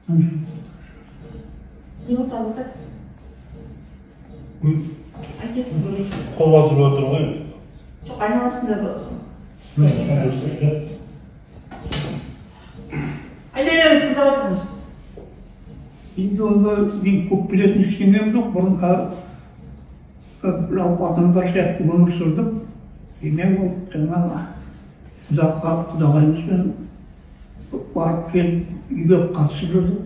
Не оталды? Әкесін көрейді. Қол басып отыр ғой. Жоқ, айналасында айдайдарыңыз тыңдап отырмыз. Енді онда мен көп білетін ештеңем жоқ. Бұрын жалпы адамдар сияқты өмір сүрдім. Демек ол жаңағы ұзаққа құдағайымызбен барып келіп үйге қатысып жүрдік.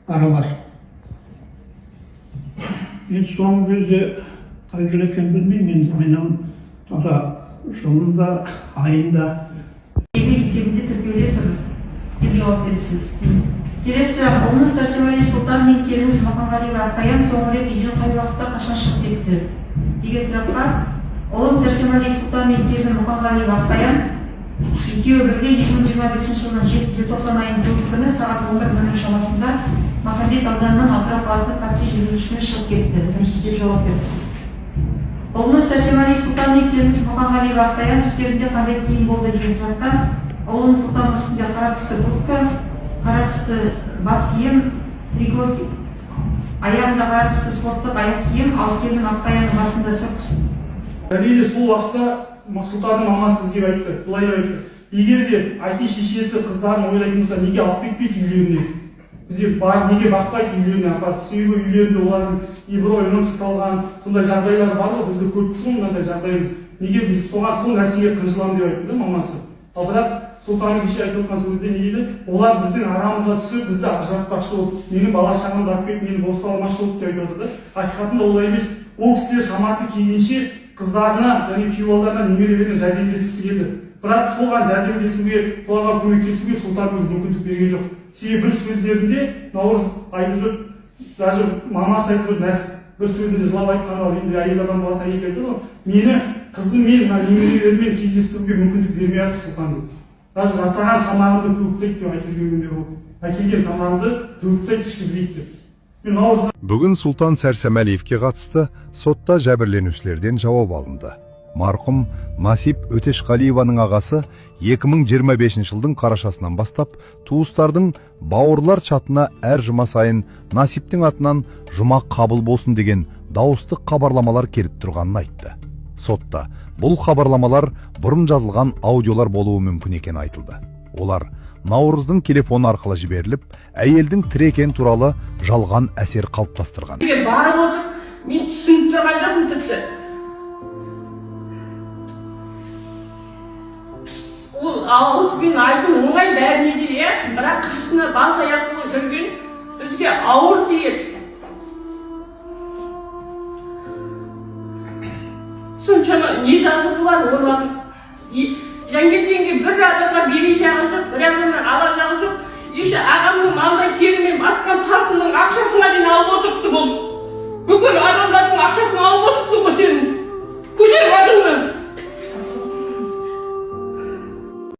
Араласып. Мен соңғы кезде қай жыл екенін білмеймін. Енді менің таза жылында, айында есебінде тіркеулі тұр деп жауап бересіз. Келесі сұрақ, ұлыңыз Сәрсенғали Сұлтан мен келіңіз Мұхамғалиева Ақбаян соңғы рет үйден қай уақытта қашан шығып кетті деген сұраққа, ұлым Сәрсенғали Сұлтан мен келінім Мұхамғалиева Ақбаян екеуі бірге 2025 жылдың желтоқсан айының 4 күні сағат 11:00 шамасында Махамбет ауданынан Атырау қаласына такси жүргізушісімен шығып кетті. Дұрыс деп жауап бересіз. Ұлыңыз Сәрсенғали Сұлтан мен келіңіз Мұхамғалиева Ақбаян үстерінде қандай киім болды деген сұраққа, ұлым Сұлтан үстінде қара түсті куртка, қара түсті бас киім, трико, аяғында қара түсті спорттық аяқ киім, ал келінім Ақбаянның басында сұр түсті. Дәлелі сол уақытта Сұлтанның мамасы бізге айтты, былай айтты. Егер де әке шешесі қыздарын ойлайтын болса, неге алып кетпейді үйлеріне? Бізде неге бақпайды үйлеріне апарып? Себебі үйлерінде олардың иброй өмір салған сондай жағдайлар бар ғой, бізді көп сондай жағдайымыз. Неге біз сол нәрсеге қынжыламыз деп айтты да мамасы. Ал бірақ Сұлтанның кеше айтып отқан сөзінде не дейді? Олар біздің арамызға түсіп, бізді ажыратпақшы болып, менің бала шағамды алып кетіп, мені босқа алмақшы болып деп айтып отыр да. Ақиқатында олай емес. Ол кісілер шамасы келгенше қыздарына және күйеуалдарына немерелеріне жәрдемдескісі келді. Бірақ соған жәрдемдесуге, соларға көмектесуге Сұлтанымыз мүмкіндік берген жоқ. Себебі бір сөздерінде Наурыз айтып жүр, даже мамасы айтып жүр, бір сөзінде жылап айтқанға енді әйел адам болса әйел айтты ғой, мені қызым мен немерелерімен кездестіруге мүмкіндік бермей жатыр Сұлтан. Даже жасаған тамағымды төгілсек деп айтып жүргендер ол. Әкелген тамағымды төгілсек ішкізбейді деп. Бүгін Сұлтан Сәрсемәлиевке қатысты сотта жәбірленушілерден жауап алынды. Марқұм Насип Өтешқалиеваның ағасы 2025 жылдың қарашасынан бастап туыстардың бауырлар чатына әр жұма сайын Насиптің атынан жұма қабыл болсын деген дауыстық хабарламалар келіп тұрғанын айтты. Сотта бұл хабарламалар бұрын жазылған аудиолар болуы мүмкін екен айтылды. Олар Наурыздың телефон арқылы жіберіліп, әйелдің тірі екені туралы жалған әсер қалыптастырған. Барып отыр, мен түсініп тұрған жоқпын тіпті. Ол ауызбен айту оңай бәріне де, бірақ қасына бас аяқ болып жүрген бізге ауыр тиеді. Соншама не жазығы бар олардың. Жаңгелденге бір адамға бере жағы жоқ, бір адамнан ала жағы жоқ. Еші ағамның маңдай терімен басқан тасының ақшасына дейін алып отырыпты бұл. Бүкіл адамдардың ақшасын алып отырыпты бұл.